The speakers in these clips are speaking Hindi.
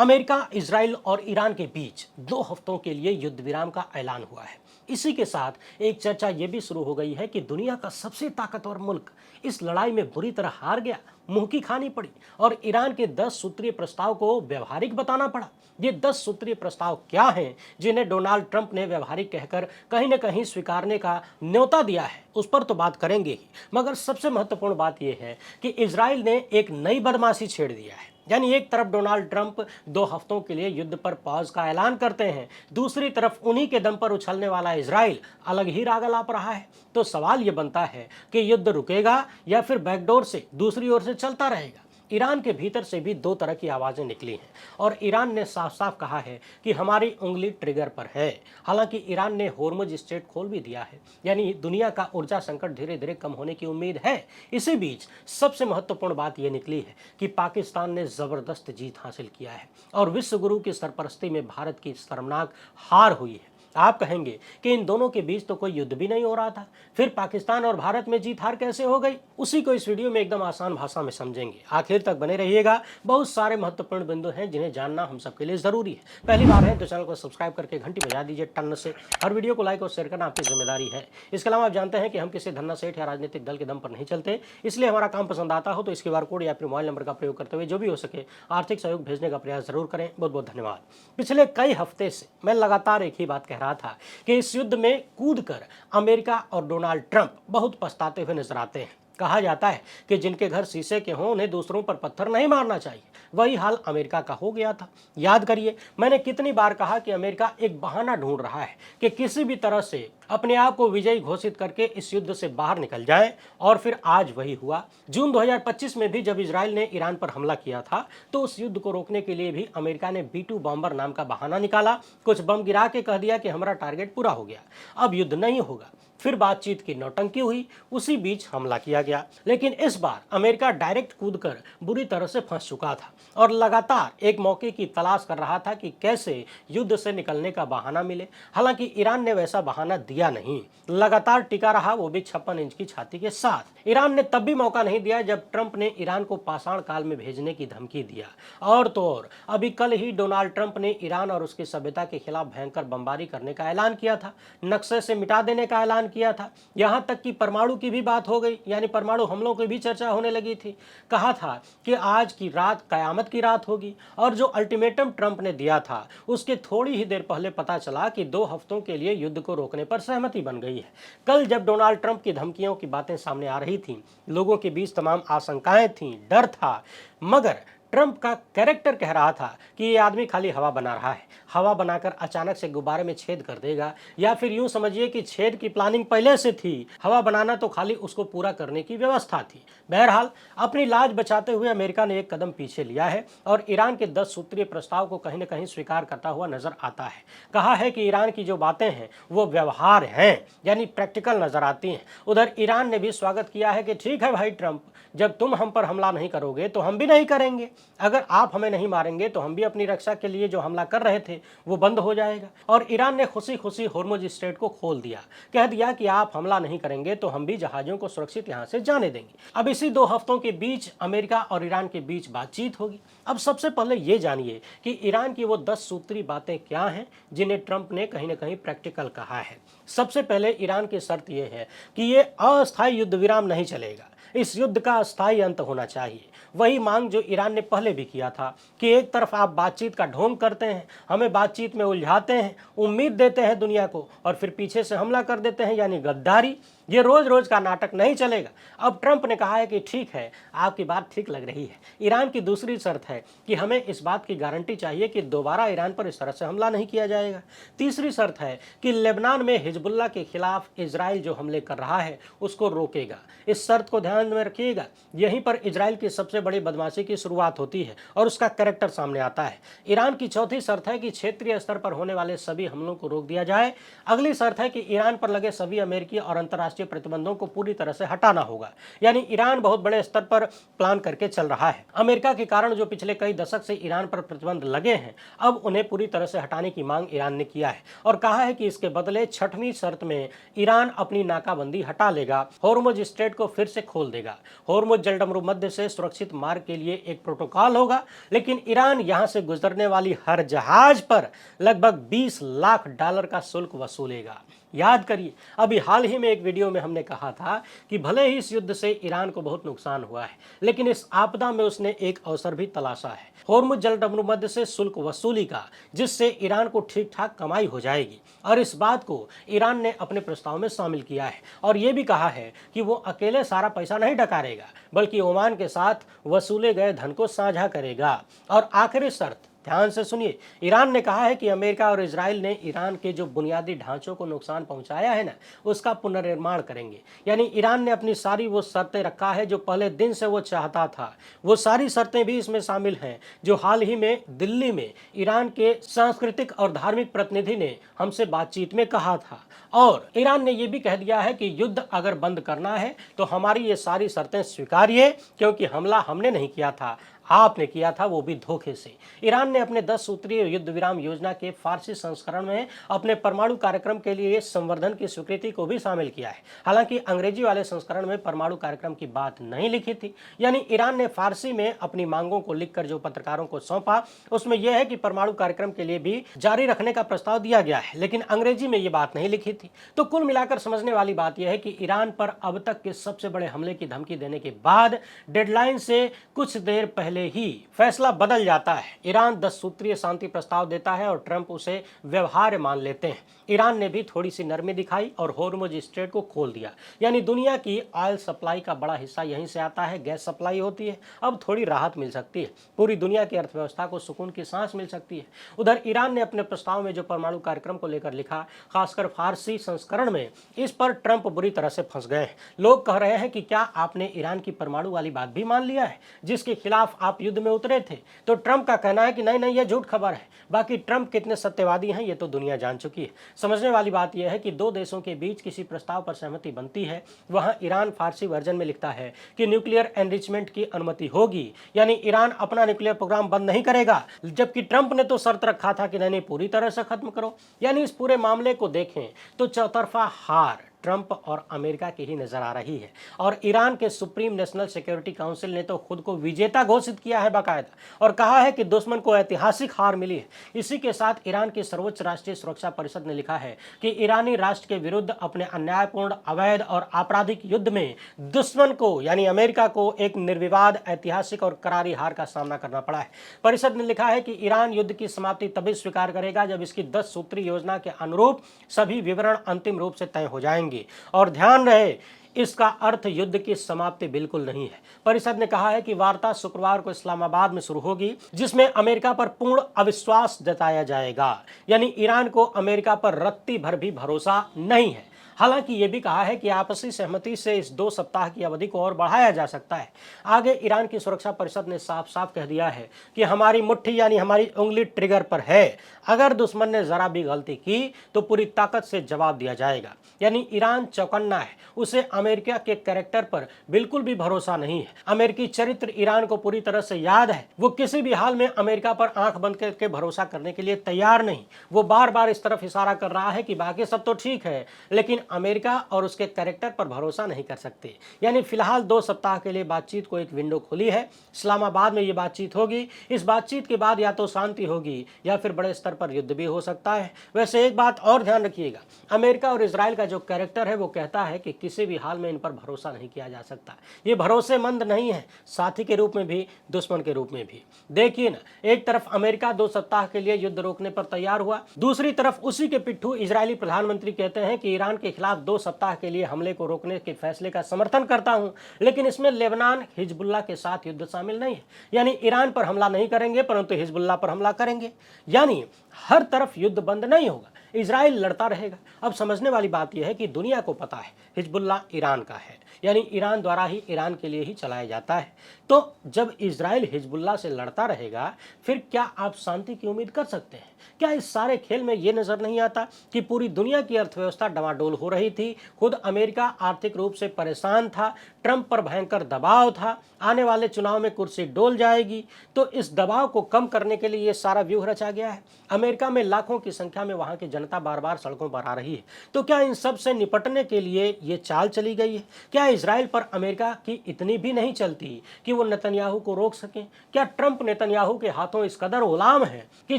अमेरिका, इजराइल और ईरान के बीच 2 हफ्तों के लिए युद्ध विराम का ऐलान हुआ है। इसी के साथ एक चर्चा यह भी शुरू हो गई है कि दुनिया का सबसे ताकतवर मुल्क इस लड़ाई में बुरी तरह हार गया, मुंह की खानी पड़ी और ईरान के 10 सूत्रीय प्रस्ताव को व्यवहारिक बताना पड़ा। ये 10 सूत्रीय प्रस्ताव क्या हैं जिन्हें डोनाल्ड ट्रंप ने व्यवहारिक कहकर कहीं न कहीं स्वीकारने का न्योता दिया है, उस पर तो बात करेंगे ही। मगर सबसे महत्वपूर्ण बात यह है कि इजराइल ने एक नई बदमाशी छेड़ दिया है। यानी एक तरफ डोनाल्ड ट्रंप 2 हफ्तों के लिए युद्ध पर पॉज का ऐलान करते हैं, दूसरी तरफ उन्हीं के दम पर उछलने वाला इजराइल अलग ही राग अलाप रहा है। तो सवाल यह बनता है कि युद्ध रुकेगा या फिर बैकडोर से दूसरी ओर से चलता रहेगा। ईरान के भीतर से भी 2 तरह की आवाजें निकली हैं और ईरान ने साफ साफ कहा है कि हमारी उंगली ट्रिगर पर है। हालांकि ईरान ने होर्मुज स्ट्रेट खोल भी दिया है, यानी दुनिया का ऊर्जा संकट धीरे धीरे कम होने की उम्मीद है। इसी बीच सबसे महत्वपूर्ण बात यह निकली है कि पाकिस्तान ने जबरदस्त जीत हासिल किया है और विश्व गुरु की सरपरस्ती में भारत की शर्मनाक हार हुई है। आप कहेंगे कि इन दोनों के बीच तो कोई युद्ध भी नहीं हो रहा था, फिर पाकिस्तान और भारत में जीत हार कैसे हो गई? उसी को इस वीडियो में एकदम आसान भाषा में समझेंगे। आखिर तक बने रहिएगा, बहुत सारे महत्वपूर्ण बिंदु हैं जिन्हें जानना हम सबके लिए जरूरी है। पहली बार है तो चैनल को सब्सक्राइब करके घंटी बजा दीजिए टन से। हर वीडियो को लाइक और शेयर करना आपकी जिम्मेदारी है। इसके अलावा आप जानते हैं कि हम किसी धन्ना सेठ या राजनीतिक दल के दम पर नहीं चलते, इसलिए हमारा काम पसंद आता हो तो इस QR कोड या फिर मोबाइल नंबर का प्रयोग करते हुए जो भी हो सके आर्थिक सहयोग भेजने का प्रयास जरूर करें। बहुत बहुत धन्यवाद। पिछले कई हफ्ते से मैं लगातार एक ही बात कह रहा था कि इस युद्ध में कूदकर अमेरिका और डोनाल्ड ट्रंप बहुत पछताते हुए नजर आते हैं। कहा जाता है कि जिनके घर शीशे के हों उन्हें दूसरों पर पत्थर नहीं मारना चाहिए। वही हाल अमेरिका का हो गया था। याद करिए, मैंने कितनी बार कहा कि अमेरिका एक बहाना ढूंढ रहा है कि किसी भी तरह से अपने आप को विजयी घोषित करके इस युद्ध से बाहर निकल जाए, और फिर आज वही हुआ। जून 2025 में भी जब इजराइल ने ईरान पर हमला किया था तो उस युद्ध को रोकने के लिए भी अमेरिका ने B-2 बॉम्बर नाम का बहाना निकाला, कुछ बम गिरा के कह दिया कि हमारा टारगेट पूरा हो गया, अब युद्ध नहीं होगा। फिर बातचीत की नौटंकी हुई, उसी बीच हमला किया गया। लेकिन इस बार अमेरिका डायरेक्ट कूदकर बुरी तरह से फंस चुका था और लगातार एक मौके की तलाश कर रहा था कि कैसे युद्ध से निकलने का बहाना मिले। हालांकि ईरान ने वैसा बहाना दिया नहीं, लगातार टिका रहा, वो भी 56 इंच की छाती के साथ। ईरान ने तब भी मौका नहीं दिया जब ट्रंप ने ईरान को पाषाण काल में भेजने की धमकी दिया। और तो और अभी कल ही डोनाल्ड ट्रंप ने ईरान और उसकी सभ्यता के खिलाफ भयंकर बमबारी करने का ऐलान किया था, नक्शे से मिटा देने का ऐलान किया था। यहां तक कि परमाणु की भी बात हो गई, यानी परमाणु हमलों की भी चर्चा होने लगी थी। कहा था कि आज की रात कयामत की रात होगी। और जो अल्टीमेटम ट्रंप ने दिया था उसके थोड़ी ही देर पहले पता चला कि 2 हफ्तों के लिए युद्ध को रोकने पर सहमति बन गई है। कल जब डोनाल्ड ट्रंप की धमकियों की बातें सामने आ रही थी, लोगों के बीच तमाम आशंकाएं थीं, डर था, मगर ट्रंप का कैरेक्टर कह रहा था कि ये आदमी खाली हवा बना रहा है, हवा बनाकर अचानक से गुब्बारे में छेद कर देगा, या फिर यूं समझिए कि छेद की प्लानिंग पहले से थी, हवा बनाना तो खाली उसको पूरा करने की व्यवस्था थी। बहरहाल अपनी लाज बचाते हुए अमेरिका ने एक कदम पीछे लिया है और ईरान के 10 सूत्रीय प्रस्ताव को कहीं न कहीं स्वीकार करता हुआ नजर आता है। कहा है कि ईरान की जो बातें हैं वो व्यवहार हैं, यानी प्रैक्टिकल नजर आती हैं। उधर ईरान ने भी स्वागत किया है कि ठीक है भाई ट्रंप, जब तुम हम पर हमला नहीं करोगे तो हम भी नहीं करेंगे, अगर आप हमें नहीं मारेंगे तो हम भी अपनी रक्षा के लिए जो हमला कर रहे थे वो बंद हो जाएगा। और ईरान ने खुशी खुशी होर्मुज स्ट्रेट को खोल दिया, कह दिया कि आप हमला नहीं करेंगे तो हम भी जहाजों को सुरक्षित यहां से जाने देंगे। अब इसी 2 हफ्तों के बीच अमेरिका और ईरान के बीच बातचीत होगी। अब सबसे पहले ये जानिए कि ईरान की वो 10 सूत्री बातें क्या हैं जिन्हें ट्रंप ने कहीं ना कहीं प्रैक्टिकल कहा है। सबसे पहले ईरान की शर्त यह है कि ये अस्थायी युद्ध विराम नहीं चलेगा, इस युद्ध का स्थायी अंत होना चाहिए। वही मांग जो ईरान ने पहले भी किया था कि एक तरफ आप बातचीत का ढोंग करते हैं, हमें बातचीत में उलझाते हैं, उम्मीद देते हैं दुनिया को, और फिर पीछे से हमला कर देते हैं, यानी गद्दारी। ये रोज रोज का नाटक नहीं चलेगा। अब ट्रंप ने कहा है कि ठीक है, आपकी बात ठीक लग रही है। ईरान की दूसरी शर्त है कि हमें इस बात की गारंटी चाहिए कि दोबारा ईरान पर इस तरह से हमला नहीं किया जाएगा। तीसरी शर्त है कि लेबनान में हिजबुल्लाह के खिलाफ इजराइल जो हमले कर रहा है उसको रोकेगा। इस शर्त को ध्यान में रखिएगा, यहीं पर इजराइल की सबसे बड़ी बदमाशी की शुरुआत होती है और उसका कैरेक्टर सामने आता है। ईरान की चौथी शर्त है कि क्षेत्रीय स्तर पर होने वाले सभी हमलों को रोक दिया जाए। अगली शर्त है कि ईरान पर लगे सभी अमेरिकी और अंतर्राष्ट्रीय अंतर्राष्ट्रीय प्रतिबंधों को पूरी तरह से हटाना होगा। यानी ईरान बहुत बड़े स्तर पर प्लान करके चल रहा है। अमेरिका के कारण जो पिछले कई दशक से ईरान पर प्रतिबंध लगे हैं, अब उन्हें पूरी तरह से हटाने की मांग ईरान ने किया है और कहा है कि इसके बदले 6वीं शर्त में ईरान अपनी नाकाबंदी हटा लेगा, होर्मुज स्ट्रेट को फिर से खोल देगा। होर्मुज जलडमरू मध्य से सुरक्षित मार्ग के लिए एक प्रोटोकॉल होगा, लेकिन ईरान यहां से गुजरने वाली हर जहाज पर लगभग $20 लाख का शुल्क वसूलेगा। याद करिए, अभी हाल ही में एक वीडियो में हमने कहा था कि भले ही इस युद्ध से ईरान को बहुत नुकसान हुआ है, लेकिन इस आपदा में उसने एक अवसर भी तलाशा है, होर्मुज जलडमरू मध्य से शुल्क वसूली का, जिससे ईरान को ठीक ठाक कमाई हो जाएगी। और इस बात को ईरान ने अपने प्रस्ताव में शामिल किया है और ये भी कहा है कि वो अकेले सारा पैसा नहीं डकारेगा, बल्कि ओमान के साथ वसूले गए धन को साझा करेगा। और आखिरी शर्त, ध्यान से सुनिए, ईरान ने कहा है कि अमेरिका और इजराइल ने ईरान के जो बुनियादी ढांचों को नुकसान पहुंचाया है ना, उसका पुनर्निर्माण करेंगे। यानी ईरान ने अपनी सारी वो शर्तें रखा है जो पहले दिन से वो चाहता था। वो सारी शर्तें भी इसमें शामिल हैं जो हाल ही में दिल्ली में ईरान के सांस्कृतिक और धार्मिक प्रतिनिधि ने हमसे बातचीत में कहा था। और ईरान ने यह भी कह दिया है कि युद्ध अगर बंद करना है तो हमारी ये सारी शर्तें स्वीकारिए, क्योंकि हमला हमने नहीं किया था, आपने किया था, वो भी धोखे से। ईरान ने अपने 10 सूत्रीय युद्ध विराम योजना के फारसी संस्करण में अपने परमाणु कार्यक्रम के लिए संवर्धन की स्वीकृति को भी शामिल किया है। हालांकि अंग्रेजी वाले संस्करण में परमाणु कार्यक्रम की बात नहीं लिखी थी। यानी ईरान ने फारसी में अपनी मांगों को लिखकर जो पत्रकारों को सौंपा, उसमें यह है कि परमाणु कार्यक्रम के लिए भी जारी रखने का प्रस्ताव दिया गया है, लेकिन अंग्रेजी में यह बात नहीं लिखी थी। तो कुल मिलाकर समझने वाली बात यह है कि ईरान पर अब तक के सबसे बड़े हमले की धमकी देने के बाद डेडलाइन से कुछ देर पहले ही फैसला बदल जाता है। ईरान 10 सूत्रीय शांति प्रस्ताव देता है और ट्रंप उसे व्यवहार्य मान लेते हैं। ईरान ने भी थोड़ी सी नरमी दिखाई और होर्मुज स्ट्रेट को खोल दिया। यानी दुनिया की ऑयल सप्लाई का बड़ा हिस्सा यहीं से आता है, गैस सप्लाई होती है। अब थोड़ी राहत मिल सकती है, पूरी दुनिया की अर्थव्यवस्था को सुकून की सांस मिल सकती है। उधर ईरान ने अपने प्रस्ताव में जो परमाणु कार्यक्रम को लेकर लिखा, खासकर फारसी संस्करण में, इस पर ट्रंप बुरी तरह से फंस गए हैं। लोग कह रहे हैं कि क्या आपने ईरान की परमाणु वाली बात भी मान लिया है जिसके खिलाफ आप युद्ध में उतरे थे? तो ट्रंप का कहना है कि नहीं नहीं, यह झूठ खबर है। बाकी ट्रंप कितने सत्यवादी हैं ये तो दुनिया जान चुकी है। समझने वाली बात यह है कि दो देशों के बीच किसी प्रस्ताव पर सहमति बनती है, वहां ईरान फारसी वर्जन में लिखता है कि न्यूक्लियर एनरिचमेंट की अनुमति होगी। यानी ईरान अपना न्यूक्लियर प्रोग्राम बंद नहीं करेगा, जबकि ट्रंप ने तो शर्त रखा था कि नहीं पूरी तरह से खत्म करो। यानी इस पूरे मामले को देखें तो चौतरफा हार ट्रंप और अमेरिका की ही नजर आ रही है। और ईरान के सुप्रीम नेशनल सिक्योरिटी काउंसिल ने तो खुद को विजेता घोषित किया है बाकायदा, और कहा है कि दुश्मन को ऐतिहासिक हार मिली है। इसी के साथ ईरान की सर्वोच्च राष्ट्रीय सुरक्षा परिषद ने लिखा है कि ईरानी राष्ट्र के विरुद्ध अपने अन्यायपूर्ण, अवैध और आपराधिक युद्ध में दुश्मन को यानी अमेरिका को एक निर्विवाद, ऐतिहासिक और करारी हार का सामना करना पड़ा है। परिषद ने लिखा है कि ईरान युद्ध की समाप्ति तभी स्वीकार करेगा जब इसकी 10 सूत्री योजना के अनुरूप सभी विवरण अंतिम रूप से तय हो जाएंगे। और ध्यान रहे, इसका अर्थ युद्ध की समाप्ति बिल्कुल नहीं है। परिषद ने कहा है कि वार्ता शुक्रवार को इस्लामाबाद में शुरू होगी, जिसमें अमेरिका पर पूर्ण अविश्वास जताया जाएगा। यानी ईरान को अमेरिका पर रत्ती भर भी भरोसा नहीं है। हालांकि यह भी कहा है कि आपसी सहमति से इस 2 सप्ताह की अवधि को और बढ़ाया जा सकता है। आगे ईरान की सुरक्षा परिषद ने साफ साफ कह दिया है कि हमारी मुट्ठी यानी हमारी उंगली ट्रिगर पर है। अगर दुश्मन ने जरा भी गलती की तो पूरी ताकत से जवाब दिया जाएगा। यानी ईरान चौकन्ना है, उसे अमेरिका के कैरेक्टर पर बिल्कुल भी भरोसा नहीं है। अमेरिकी चरित्र ईरान को पूरी तरह से याद है। वो किसी भी हाल में अमेरिका पर आंख बंद करके भरोसा करने के लिए तैयार नहीं। वो बार बार इस तरफ इशारा कर रहा है कि बाकी सब तो ठीक है, लेकिन अमेरिका और उसके कैरेक्टर पर भरोसा नहीं कर सकते। यानी फिलहाल 2 सप्ताह के लिए बातचीत को एक विंडो खुली है। इस्लामाबाद में ये बातचीत होगी। इस बातचीत के बाद या तो शांति होगी या फिर बड़े स्तर पर युद्ध भी हो सकता है। वैसे एक बात और ध्यान रखिएगा, अमेरिका और इजराइल का जो कैरेक्टर है वो कहता है कि किसी भी हाल में इन पर भरोसा नहीं किया जा सकता। ये भरोसेमंद नहीं है, साथी के रूप में भी, दुश्मन के रूप में भी। देखिए ना, एक तरफ अमेरिका 2 सप्ताह के लिए युद्ध रोकने पर तैयार हुआ, दूसरी तरफ उसी के पिट्ठू इजरायली प्रधानमंत्री कहते हैं कि ईरान के खिलाफ 2 सप्ताह के लिए हमले को रोकने के फैसले का समर्थन करता हूं, लेकिन इसमें लेबनान, हिजबुल्लाह के साथ युद्ध शामिल नहीं है। यानी ईरान पर हमला नहीं करेंगे परंतु हिजबुल्लाह पर हमला करेंगे। यानी हर तरफ युद्ध बंद नहीं होगा, इजराइल लड़ता रहेगा। अब समझने वाली बात यह है कि दुनिया को पता है हिजबुल्लाह ईरान का है, यानी ईरान द्वारा ही ईरान के लिए ही चलाया जाता है। तो जब इजराइल हिजबुल्लाह से लड़ता रहेगा, फिर क्या आप शांति की उम्मीद कर सकते हैं? क्या इस सारे खेल में ये नजर नहीं आता कि पूरी दुनिया की अर्थव्यवस्था डमाडोल हो रही थी, खुद अमेरिका आर्थिक रूप से परेशान था, ट्रंप पर भयंकर दबाव था, आने वाले चुनाव में कुर्सी डोल जाएगी, तो इस दबाव को कम करने के लिए ये सारा व्यूह रचा गया है। अमेरिका में लाखों की संख्या में वहां की जनता बार बार सड़कों पर आ रही है। तो क्या इन सब से निपटने के लिए ये चाल चली गई है? क्या इजराइल पर अमेरिका की इतनी भी नहीं चलती कि वो नेतन्याहू को रोक सकें? क्या ट्रंप नेतन्याहू के हाथों इस कदर गुलाम है कि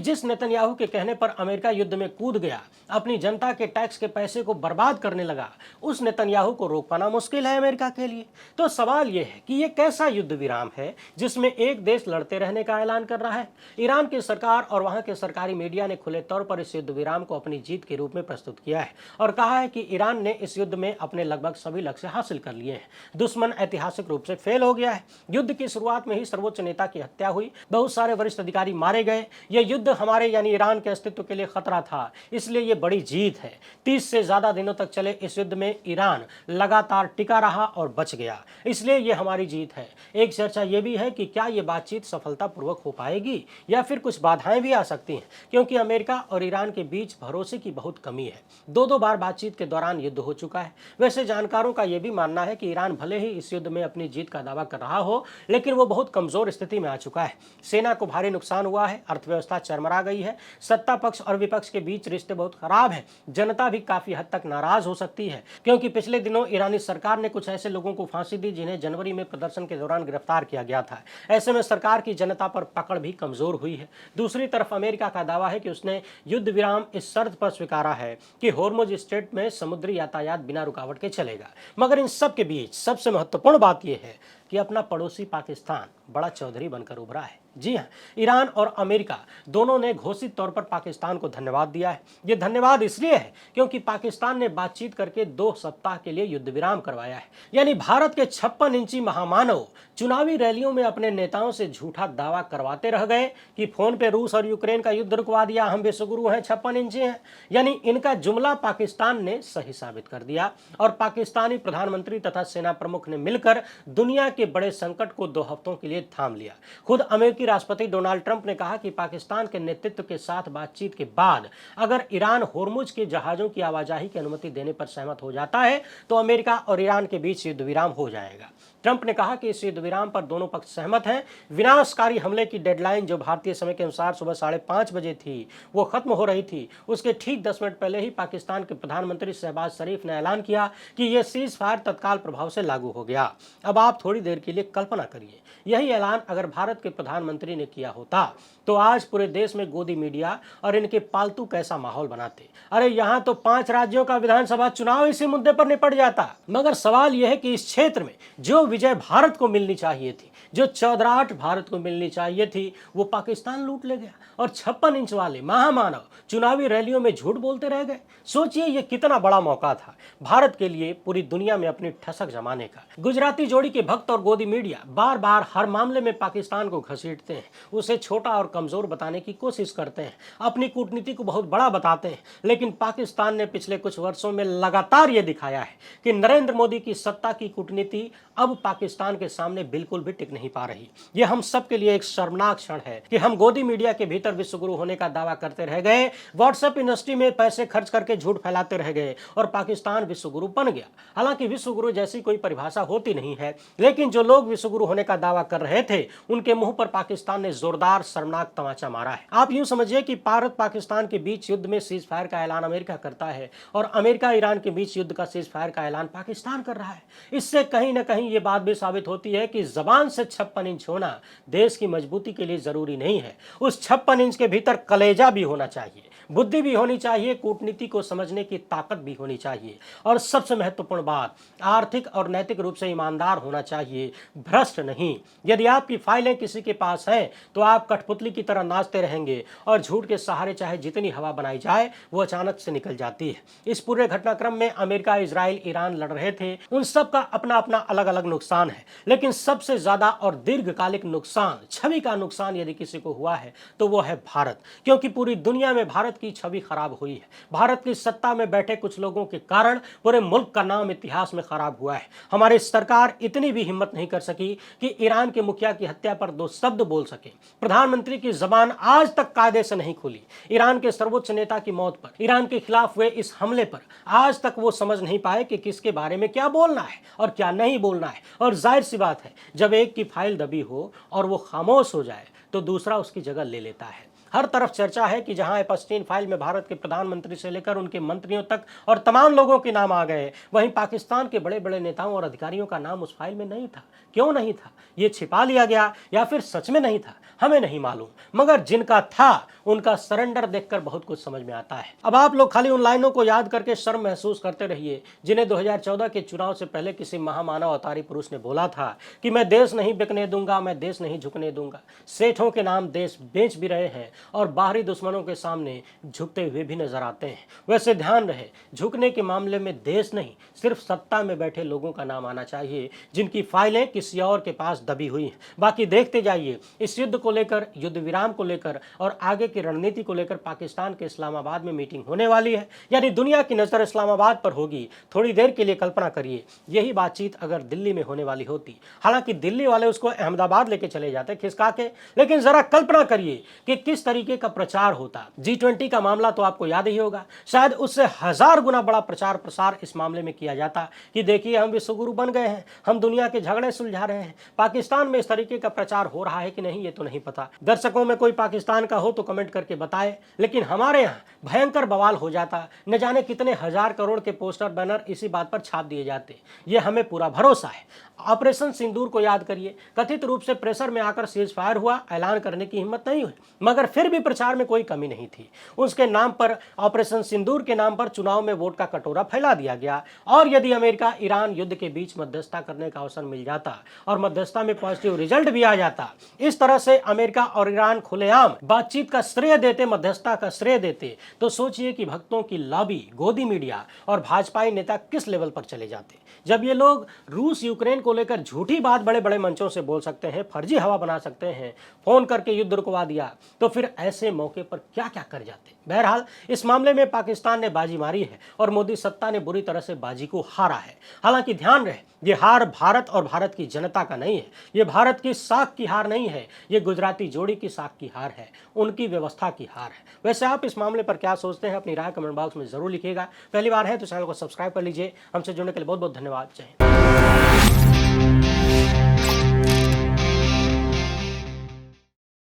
जिस नेतन्याहू के कहने पर अमेरिका युद्ध में कूद गया, अपनी जनता के टैक्स के पैसे को बर्बाद करने लगा, उस नेतन्याहू को रोक पाना मुश्किल है अमेरिका के लिए? तो सवाल यह है कि यह कैसा युद्ध विराम है जिसमें एक देश लड़ते रहने का ऐलान कर रहा है? ईरान की सरकार और वहां के सरकारी मीडिया ने खुले तौर पर इस युद्ध विराम को अपनी जीत के रूप में प्रस्तुत किया है और कहा है कि ईरान ने इस युद्ध में अपने लगभग सभी लक्ष्य हासिल कर लिए हैं। दुश्मन ऐतिहासिक रूप से फेल हो गया है। युद्ध की शुरुआत में ही सर्वोच्च नेता की हत्या हुई, बहुत सारे वरिष्ठ अधिकारी मारे गए। यह युद्ध हमारे यानी ईरान के अस्तित्व के लिए खतरा था, इसलिए यह बड़ी जीत है। 30 से ज्यादा दिनों तक चले इस युद्ध में ईरान लगातार टिका रहा और बच गया, इसलिए यह हमारी जीत है। एक चर्चा यह भी है कि क्या यह बातचीत सफलतापूर्वक हो पाएगी या फिर कुछ बाधाएं भी आ सकती हैं, क्योंकि अमेरिका और ईरान के बीच भरोसे की बहुत कमी है। दो बार बातचीत के दौरान युद्ध हो चुका है। वैसे जानकारों का यह भी मानना है कि ईरान भले ही इस युद्ध में अपनी जीत का दावा कर रहा हो, लेकिन वो बहुत कमजोर स्थिति में आ चुका है। सेना को भारी नुकसान हुआ है, अर्थव्यवस्था चरमरा गई है, सत्ता पक्ष और विपक्ष के बीच रिश्ते बहुत खराब हैं। जनता भी काफी हद तक नाराज हो सकती है, क्योंकि पिछले दिनों ईरानी सरकार ने कुछ ऐसे लोगों को फांसी दी जिन्हें जनवरी में प्रदर्शन के दौरान गिरफ्तार किया गया था। ऐसे में सरकार की जनता पर पकड़ भी कमजोर हुई है। दूसरी तरफ अमेरिका का दावा है कि उसने युद्ध विराम इस शर्त पर स्वीकारा है कि होर्मुज स्ट्रेट में समुद्री यातायात बिना रुकावट के चलेगा। मगर इन सब के बीच सबसे महत्वपूर्ण बात यह है कि अपना पड़ोसी पाकिस्तान बड़ा चौधरी बनकर उभरा है। जी हाँ, ईरान और अमेरिका दोनों ने घोषित तौर पर पाकिस्तान को धन्यवाद दिया है। यह धन्यवाद इसलिए है क्योंकि पाकिस्तान ने बातचीत करके 2 सप्ताह के लिए युद्ध विराम करवाया है। यानी भारत के 56 इंची महामानव चुनावी रैलियों में अपने नेताओं से झूठा दावा करवाते रह गए कि फोन पे रूस और यूक्रेन का युद्ध रुकवा दिया, हम विश्वगुरु हैं, 56 इंची हैं। यानी इनका जुमला पाकिस्तान ने सही साबित कर दिया और पाकिस्तानी प्रधानमंत्री तथा सेना प्रमुख ने मिलकर दुनिया के बड़े संकट को 2 हफ्तों के लिए थाम लिया। खुद अमेरिकी राष्ट्रपति डोनाल्ड ट्रंप ने कहा कि पाकिस्तान के नेतृत्व के साथ बातचीत के बाद अगर ईरान होर्मुज के जहाजों की आवाजाही की अनुमति देने पर सहमत हो जाता है तो अमेरिका और ईरान के बीच युद्ध विराम हो जाएगा। ट्रंप ने कहा कि इस युद्ध विराम पर दोनों पक्ष सहमत हैं। विनाशकारी हमले की डेडलाइन जो भारतीय समय के अनुसार सुबह 5:30 बजे थी, वो खत्म हो रही थी। उसके ठीक 10 मिनट पहले ही पाकिस्तान के प्रधानमंत्री शहबाज शरीफ ने ऐलान किया कि यह सीज फायर तत्काल प्रभाव से लागू हो गया। अब आप थोड़ी देर के लिए कल्पना करिए, यही ऐलान अगर भारत के प्रधानमंत्री ने किया होता तो आज पूरे देश में गोदी मीडिया और इनके पालतू कैसा माहौल बनाते। अरे यहाँ तो 5 राज्यों का विधानसभा चुनाव इसी मुद्दे पर निपट जाता। मगर सवाल यह है कि इस क्षेत्र में जो विजय भारत को मिलनी चाहिए थी, जो चौधराहट भारत को मिलनी चाहिए थी, वो पाकिस्तान लूट ले गया और 56 इंच वाले महामानव चुनावी रैलियों में झूठ बोलते रह गए। सोचिए ये कितना बड़ा मौका था भारत के लिए पूरी दुनिया में अपनी ठसक जमाने का। गुजराती जोड़ी के भक्त और गोदी मीडिया बार बार हर मामले में पाकिस्तान को घसीटते हैं, उसे छोटा और कमजोर बताने की कोशिश करते हैं, अपनी कूटनीति को बहुत बड़ा बताते हैं। लेकिन पाकिस्तान ने पिछले कुछ वर्षों में लगातार ये दिखाया है कि नरेंद्र मोदी की सत्ता की कूटनीति अब पाकिस्तान के सामने बिल्कुल भी टिक नहीं पा रही। ये हम सब के लिए एक शर्मनाक क्षण है कि हम गोदी मीडिया के भीतर विश्वगुरु होने का दावा करते रह गए, व्हाट्सएप इंडस्ट्री में पैसे खर्च करके झूठ फैलाते रह गए और पाकिस्तान विश्वगुरु बन गया। हालांकि विश्वगुरु जैसी कोई परिभाषा होती नहीं है, लेकिन जो लोग विश्वगुरु होने का दावा कर रहे थे उनके मुंह पर पाकिस्तान ने जोरदार शर्मनाक तमाचा मारा है। आप यूं समझिए कि भारत पाकिस्तान के बीच युद्ध में सीज फायर का ऐलान अमेरिका करता है और अमेरिका ईरान के बीच युद्ध का सीज फायर का ऐलान पाकिस्तान कर रहा है। इससे कहीं ना कहीं ये बात भी साबित होती है कि जबान से 56 इंच होना देश की मजबूती के लिए जरूरी नहीं है। उस 56 इंच के भीतर कलेजा भी होना चाहिए, बुद्धि भी होनी चाहिए, कूटनीति को समझने की ताकत भी होनी चाहिए और सबसे महत्वपूर्ण बात, आर्थिक और नैतिक रूप से ईमानदार होना चाहिए, भ्रष्ट नहीं। यदि आपकी फाइलें किसी के पास हैं तो आप कठपुतली की तरह नाचते रहेंगे और झूठ के सहारे चाहे जितनी हवा बनाई जाए वो अचानक से निकल जाती है। इस पूरे घटनाक्रम में अमेरिका, इजराइल, ईरान लड़ रहे थे, उन सब का अपना अपना अलग अलग नुकसान है, लेकिन सबसे ज्यादा और दीर्घकालिक नुकसान, छवि का नुकसान यदि किसी को हुआ है तो वो है भारत, क्योंकि पूरी दुनिया में भारत की छवि खराब हुई है। भारत की सत्ता में बैठे कुछ लोगों के कारण पूरे मुल्क का नाम इतिहास में खराब हुआ है। हमारी सरकार इतनी भी हिम्मत नहीं कर सकी कि ईरान के मुखिया की हत्या पर 2 शब्द बोल सके। प्रधानमंत्री की जबान आज तक कायदे से नहीं खुली। ईरान के सर्वोच्च नेता की मौत पर, ईरान के खिलाफ हुए इस हमले पर आज तक वो समझ नहीं पाए कि किसके बारे में क्या बोलना है और क्या नहीं बोलना है। और जाहिर सी बात है, जब एक की फाइल दबी हो और वो खामोश हो जाए तो दूसरा उसकी जगह ले लेता है। हर तरफ चर्चा है कि जहां एपस्टीन फाइल में भारत के प्रधानमंत्री से लेकर उनके मंत्रियों तक और तमाम लोगों के नाम आ गए, वहीं पाकिस्तान के बड़े बड़े नेताओं और अधिकारियों का नाम उस फाइल में नहीं था। क्यों नहीं था? ये छिपा लिया गया या फिर सच में नहीं था, हमें नहीं मालूम, मगर जिनका था उनका सरेंडर देखकर बहुत कुछ समझ में आता है। अब आप लोग खाली उन लाइनों को याद करके शर्म महसूस करते रहिए जिन्हें 2014 के चुनाव से पहले किसी महामानव अवतारी पुरुष ने बोला था कि मैं देश नहीं बिकने दूंगा, मैं देश नहीं झुकने दूंगा। सेठों के नाम देश बेच भी रहे हैं और बाहरी दुश्मनों के सामने झुकते हुए भी नजर आते हैं। वैसे ध्यान रहे, झुकने के मामले में देश नहीं, सिर्फ सत्ता में बैठे लोगों का नाम आना चाहिए जिनकी फाइलें किसी और के पास दबी हुई हैं। बाकी देखते जाइए, इस युद्ध को लेकर, युद्ध विराम को लेकर और आगे की रणनीति को लेकर पाकिस्तान के इस्लामाबाद में मीटिंग होने वाली है, यानी दुनिया की नजर इस्लामाबाद पर होगी। थोड़ी देर के लिए कल्पना करिए, यही बातचीत अगर दिल्ली में होने वाली होती, हालांकि दिल्ली वाले उसको अहमदाबाद लेके चले जाते खिसका के, लेकिन जरा कल्पना करिए कि किस तरीके का प्रचार होता। G20 का मामला तो आपको याद ही होगा, शायद उससे 1000 गुना बड़ा प्रचार प्रसार इस मामले में किया जाता कि देखिए हम विश्वगुरु बन गए हैं, हम दुनिया के झगड़े सुलझा रहे हैं। पाकिस्तान में इस तरीके का प्रचार हो रहा है कि नहीं ये तो नहीं पता। दर्शकों में कोई पाकिस्तान का हो तो कमेंट करके बताए, लेकिन हमारे यहाँ भयंकर बवाल हो जाता। न जाने कितने 1000 करोड़ के पोस्टर बैनर इसी बात पर छाप दिए जाते, ये हमें पूरा भरोसा है। ऑपरेशन सिंदूर को याद करिए, कथित रूप से प्रेशर में आकर सीज फायर हुआ, ऐलान करने की हिम्मत नहीं हुई, मगर फिर भी प्रचार में कोई कमी नहीं थी। उसके नाम पर, ऑपरेशन सिंदूर के नाम पर चुनाव में वोट का कटोरा फैला दिया गया। और यदि अमेरिका ईरान युद्ध के बीच मध्यस्थता करने का अवसर मिल जाता और मध्यस्थता में पॉजिटिव रिजल्ट भी आ जाता, इस तरह से अमेरिका और ईरान खुलेआम बातचीत का श्रेय देते, मध्यस्थता का श्रेय देते, तो सोचिए कि भक्तों की लॉबी, गोदी मीडिया और भाजपाई नेता किस लेवल पर चले जाते। जब ये लोग रूस यूक्रेन को लेकर झूठी बात बड़े बड़े मंचों से बोल सकते हैं, फर्जी हवा बना सकते हैं, फोन करके युद्ध रुकवा दिया, तो फिर ऐसे मौके पर क्या क्या कर जाते। बहरहाल इस मामले में पाकिस्तान ने बाजी मारी है और मोदी सत्ता ने बुरी तरह से बाजी को हारा है। हालांकि ध्यान रहे, ये हार भारत और भारत की जनता का नहीं है, ये भारत की साख की हार नहीं है, ये गुजराती जोड़ी की साख की हार है, उनकी व्यवस्था की हार है। वैसे आप इस मामले पर क्या सोचते हैं, अपनी राय कमेंट बॉक्स में जरूर लिखिएगा। पहली बार है तो चैनल को सब्सक्राइब कर लीजिए। हमसे जुड़ने के लिए बहुत बहुत धन्यवाद। जय हिंद।